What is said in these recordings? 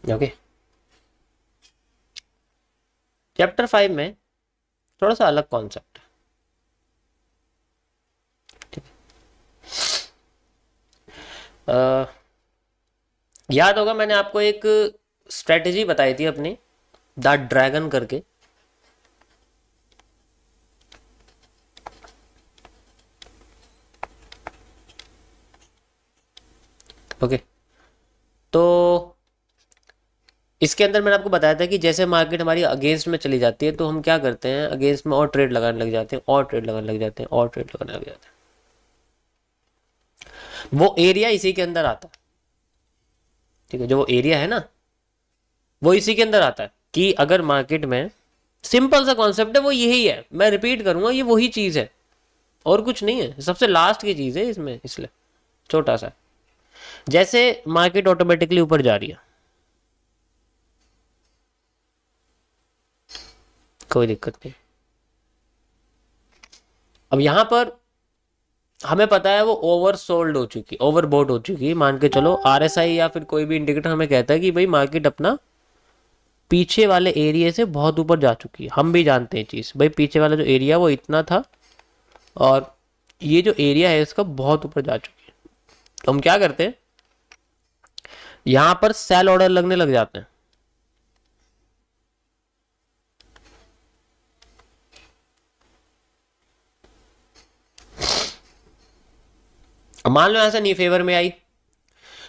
Okay, chapter 5 में थोड़ा सा अलग कॉन्सेप्ट है, ठीक है। याद होगा मैंने आपको एक स्ट्रेटेजी बताई थी अपनी, द ड्रैगन करके। ओके, तो इसके अंदर मैंने आपको बताया था कि जैसे मार्केट हमारी अगेंस्ट में चली जाती है तो हम क्या करते हैं, अगेंस्ट में और ट्रेड लगाने लग जाते हैं, और ट्रेड लगाने लग जाते हैं, और ट्रेड लगाने लग जाते हैं। वो एरिया इसी के अंदर आता है, ठीक है। जो वो एरिया है ना, वो इसी के अंदर आता है कि अगर मार्केट में, सिंपल सा कॉन्सेप्ट है, वो यही है, मैं रिपीट करूंगा, ये वही चीज है और कुछ नहीं है, सबसे लास्ट की चीज है इसमें, इसलिए छोटा सा। जैसे मार्केट ऑटोमेटिकली ऊपर जा रही है, कोई दिक्कत नहीं। अब यहां पर हमें पता है वो ओवर सोल्ड हो चुकी, ओवर बोट हो चुकी है। मान के चलो आरएसआई या फिर कोई भी इंडिकेटर हमें कहता है कि भाई मार्केट अपना पीछे वाले एरिया से बहुत ऊपर जा चुकी है। हम भी जानते हैं चीज, भाई पीछे वाला जो एरिया वो इतना था और ये जो एरिया है इसका बहुत ऊपर जा चुकी है। तो हम क्या करते हैं, यहां पर सेल ऑर्डर लगने लग जाते हैं। मान लो ऐसा नहीं फेवर में आई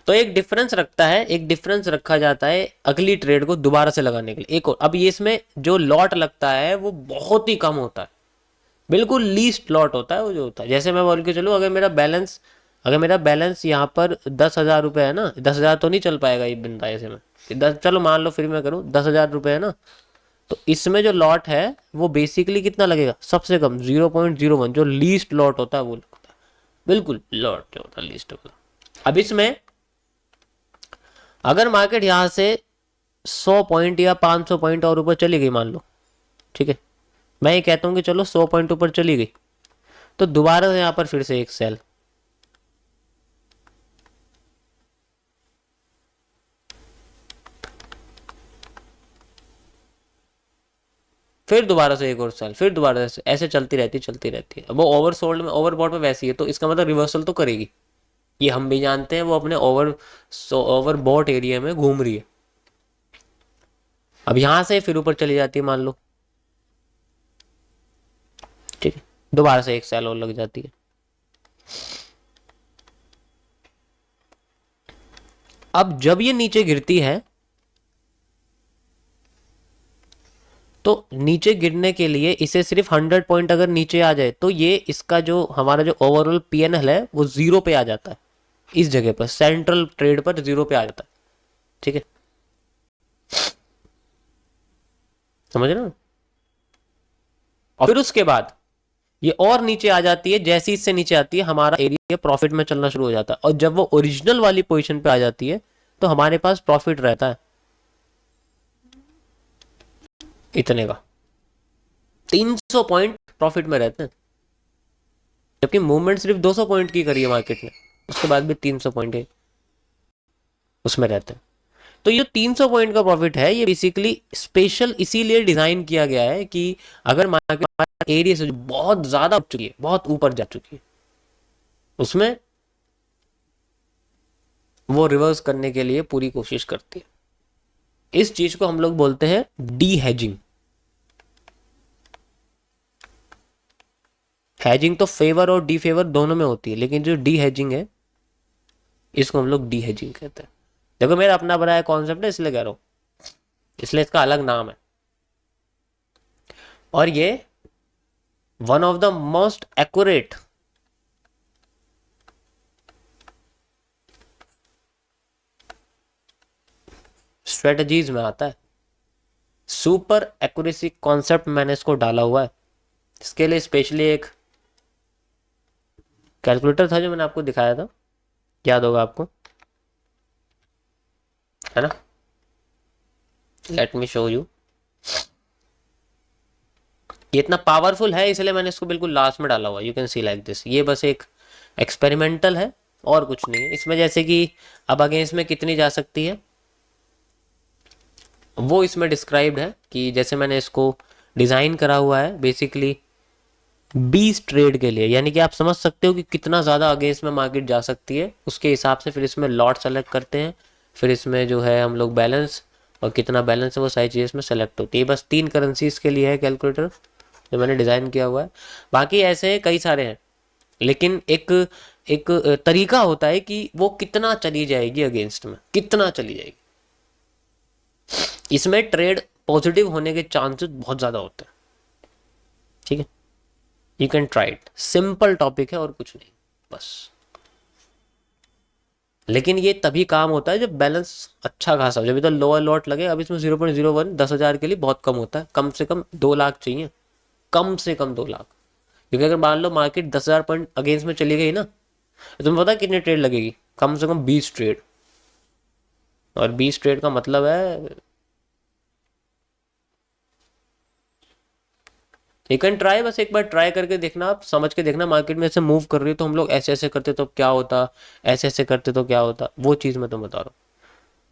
तो एक डिफरेंस रखता है, एक डिफरेंस रखा जाता है अगली ट्रेड को दोबारा से लगाने के लिए एक और। अब ये इसमें जो लॉट लगता है वो बहुत ही कम होता है, बिल्कुल लीस्ट लॉट होता है वो जो होता है। जैसे मैं बोल के चलूँ, अगर मेरा बैलेंस यहाँ पर 10,000 रुपये है ना, 10,000 तो नहीं चल पाएगा ये बिंदा ऐसे में, 10, चलो मान लो फिर मैं करूँ 10,000 रुपये है ना, तो इसमें जो लॉट है वो बेसिकली कितना लगेगा, सबसे कम 0.01, जो लीस्ट लॉट होता है वो लगता है, बिल्कुल लॉट जो होता है लीस्ट होता है। अब इसमें अगर मार्केट यहां से 100 पॉइंट या 500 पॉइंट और ऊपर चली गई मान लो, ठीक है, मैं ये कहता हूं कि चलो 100 पॉइंट ऊपर चली गई, तो दोबारा यहां पर फिर से एक सेल, फिर दोबारा से एक और सेल, फिर दोबारा से, ऐसे चलती रहती है। अब वो ओवरसोल्ड में, ओवरबॉट में वैसी है, तो इसका मतलब रिवर्सल तो करेगी, ये हम भी जानते हैं। वो अपने ओवरबॉट एरिया में घूम रही है। अब यहां से फिर ऊपर चली जाती है मान लो, ठीक है, दोबारा से एक सेल और लग जाती है। अब जब ये नीचे गिरती है तो नीचे गिरने के लिए इसे सिर्फ 100 पॉइंट अगर नीचे आ जाए तो ये इसका जो हमारा जो ओवरऑल पीएनएल है वो 0 पे आ जाता है, इस जगह पर सेंट्रल ट्रेड पर 0 पे आ जाता है, ठीक है, समझ रहे हो। और फिर उसके बाद ये और नीचे आ जाती है, जैसे इससे नीचे आती है हमारा एरिया प्रॉफिट में चलना शुरू हो जाता है, और जब वो ओरिजिनल वाली पोजीशन पे आ जाती है तो हमारे पास प्रॉफिट रहता है इतने का, 300 पॉइंट प्रॉफिट में रहते हैं, जबकि मूवमेंट सिर्फ 200 पॉइंट की करी है मार्केट ने, उसके बाद भी 300 पॉइंट है उसमें रहते हैं। तो ये 300 पॉइंट का प्रॉफिट है, ये बेसिकली स्पेशल इसीलिए डिजाइन किया गया है कि अगर मार्केट एरिया से बहुत ज्यादा उठ चुकी है, बहुत ऊपर जा चुकी है, उसमें वो रिवर्स करने के लिए पूरी कोशिश करती है। इस चीज को हम लोग बोलते हैं डी हेजिंग। हेजिंग तो फेवर और डी फेवर दोनों में होती है, लेकिन जो डी हेजिंग है इसको हम लोग डी हेजिंग कहते हैं। देखो मेरा अपना बनाया कॉन्सेप्ट है इसलिए कह रहा हूं, इसलिए इसका अलग नाम है। और ये one of the most accurate strategies में आता है। सुपर एक्यूरेसी कॉन्सेप्ट मैंने इसको डाला हुआ है। इसके लिए स्पेशली एक कैलकुलेटर था जो मैंने आपको दिखाया था, याद होगा आपको, है ना। Let me show you. ये इतना पावरफुल है इसलिए मैंने इसको बिल्कुल लास्ट में डाला हुआ, you can see like this. ये बस एक एक्सपेरिमेंटल है और कुछ नहीं है इसमें। जैसे कि अब अगेंस्ट में कितनी जा सकती है, वो इसमें डिस्क्राइब्ड है कि जैसे मैंने इसको डिज़ाइन करा हुआ है बेसिकली 20 ट्रेड के लिए, यानी कि आप समझ सकते हो कि कितना ज़्यादा आगे इसमें मार्केट जा सकती है। उसके हिसाब से फिर इसमें लॉट सेलेक्ट करते हैं, फिर इसमें जो है हम लोग बैलेंस और कितना बैलेंस है वो सारी चीज़ें इसमें सेलेक्ट होती है। बस 3 करेंसीज के लिए है कैलकुलेटर जो मैंने डिज़ाइन किया हुआ है। बाकी ऐसे कई सारे हैं, लेकिन एक एक तरीका होता है कि वो कितना चली जाएगी अगेंस्ट में, कितना चली जाएगी। इसमें ट्रेड पॉजिटिव होने के चांसेस बहुत ज़्यादा होते हैं। ठीक है, you can try it, simple topic है और कुछ नहीं बस। लेकिन ये तभी काम होता है जब बैलेंस अच्छा खासा हो। जब तो लोअर लॉट लगे, अब इसमें 0.01 10,000 के लिए बहुत कम होता है, कम से कम 2 लाख चाहिए, कम से कम 2 लाख। क्योंकि अगर मान लो मार्केट 10,000 पॉइंट अगेंस्ट में चली गई ना, तो तुम्हें पता है कितनी ट्रेड लगेगी? कम से कम 20 ट्रेड। और 20 ट्रेड का मतलब है यू कैन ट्राई, बस एक बार ट्राई करके देखना, आप समझ के देखना मार्केट में ऐसे मूव कर रही है तो हम लोग ऐसे ऐसे करते तो क्या होता, ऐसे ऐसे करते तो क्या होता, वो चीज़ मैं तुम्हें बता रहा हूँ।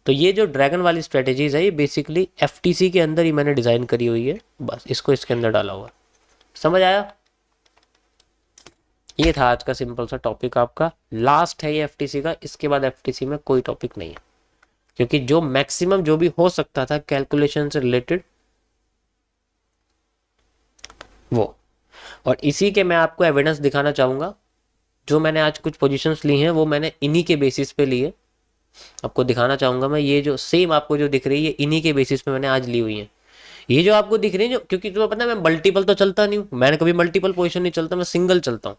तो ये जो ड्रैगन वाली स्ट्रेटेजीज है ये बेसिकली एफटीसी के अंदर ही मैंने डिज़ाइन करी हुई है, बस इसको इसके अंदर डाला हुआ है। समझ आया? ये था आज का सिंपल सा टॉपिक, आपका लास्ट है ये एफटीसी का। इसके बाद एफटीसी में कोई टॉपिक नहीं है, क्योंकि जो मैक्सिमम जो भी हो सकता था कैलकुलेशन से रिलेटेड वो, और इसी के मैं आपको एविडेंस दिखाना चाहूँगा। जो मैंने आज कुछ पोजीशंस ली हैं वो मैंने इन्हीं के बेसिस पे लिए, आपको दिखाना चाहूँगा मैं। ये जो सेम आपको जो दिख रही है इन्हीं के बेसिस पे मैंने आज ली हुई है। ये जो आपको दिख रही है, जो क्योंकि तुम्हें पता है मैं मल्टीपल तो चलता नहीं हूँ, मैंने कभी मल्टीपल पोजीशन नहीं चलता, मैं सिंगल चलता हूँ।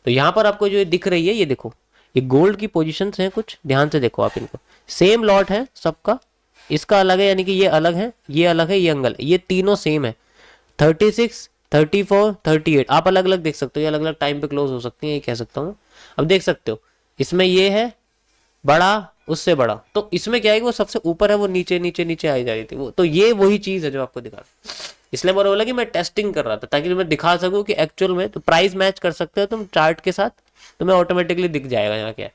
तो यहाँ पर आपको जो दिख रही है ये देखो, ये गोल्ड की पोजीशंस हैं कुछ, ध्यान से देखो आप इनको। सेम लॉट है सबका, इसका अलग है, यानी कि ये अलग है, ये अलग है, ये अंगल, ये तीनों सेम है। 36, 34, 38 आप अलग अलग देख सकते हो, ये अलग अलग टाइम पे क्लोज हो सकती है, ये कह सकता हूँ। अब देख सकते हो इसमें ये है बड़ा, उससे बड़ा, तो इसमें क्या है कि वो सबसे ऊपर है, वो नीचे नीचे नीचे आई जा रही थी वो। तो ये वही चीज है जो आपको दिखा रहा, इसलिए मैंने बोला कि मैं टेस्टिंग कर रहा था ताकि मैं दिखा सकूं कि एक्चुअल में तो प्राइस मैच कर सकते हो तुम चार्ट के साथ, तुम्हें ऑटोमेटिकली दिख जाएगा यहाँ क्या है।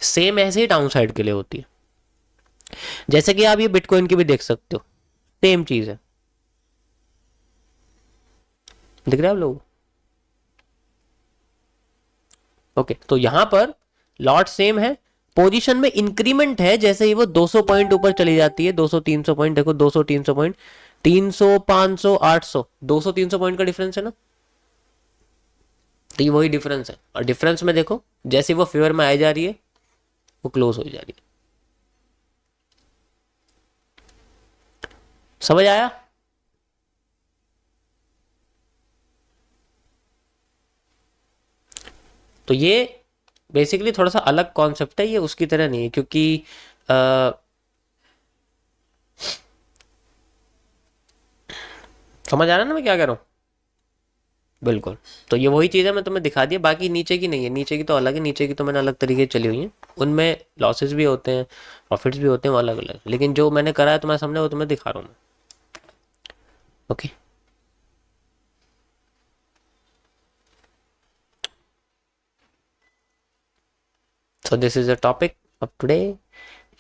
सेम ऐसे ही डाउन साइड के लिए होती है, जैसे कि आप ये बिटकॉइन की भी देख सकते हो, सेम चीज है। दिख रहा है आप लोग? ओके, तो यहां पर लॉट सेम है, पोजीशन में इंक्रीमेंट है जैसे ही वो 200 पॉइंट ऊपर चली जाती है, 200 300 पॉइंट, देखो 200 300 पॉइंट, 300 500 800, 200 300 पॉइंट का डिफरेंस है ना, तो ये वही डिफरेंस है। और डिफरेंस में देखो जैसे वो फेवर में आई जा रही है वो क्लोज हो जा रही है। समझ आया? तो ये बेसिकली थोड़ा सा अलग कॉन्सेप्ट है, ये उसकी तरह नहीं है, क्योंकि आ, समझ आ रहा है ना मैं क्या कह रहा हूँ? बिल्कुल। तो ये वही चीज़ है, मैं तुम्हें दिखा दिया, बाकी नीचे की नहीं है, नीचे की तो अलग है, नीचे की तो मैंने अलग तरीके से चली हुई है, उनमें लॉसेस भी होते हैं प्रॉफिट्स भी होते हैं, वो अलग अलग, लेकिन जो मैंने करा है तुम्हारे सामने वो तुम्हें दिखा रहा हूँ मैं। Okay, so this is the topic of today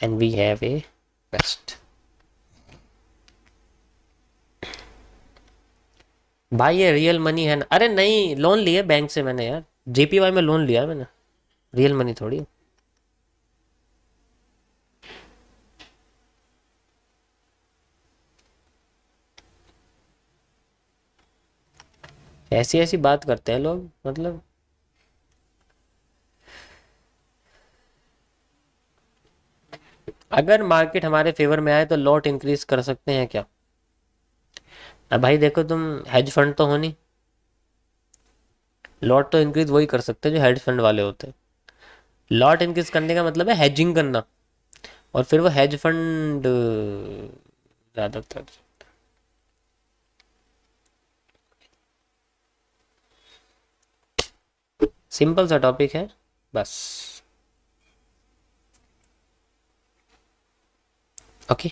and we have a rest. भाई ये रियल मनी है ना? अरे नहीं, लोन लिया बैंक से मैंने यार, जेपीवाई में लोन लिया है मैंने, रियल मनी थोड़ी। ऐसी ऐसी बात करते हैं लोग, मतलब अगर मार्केट हमारे फेवर में आए तो लॉट इंक्रीज कर सकते हैं क्या? अब भाई देखो तुम हेज फंड तो हो नहीं, लॉट तो इंक्रीज वही कर सकते हैं जो हेज फंड वाले होते हैं। लॉट इंक्रीज करने का मतलब है हेजिंग करना, और फिर वो हेज फंड ज्यादातर। सिंपल सा टॉपिक है बस। ओके।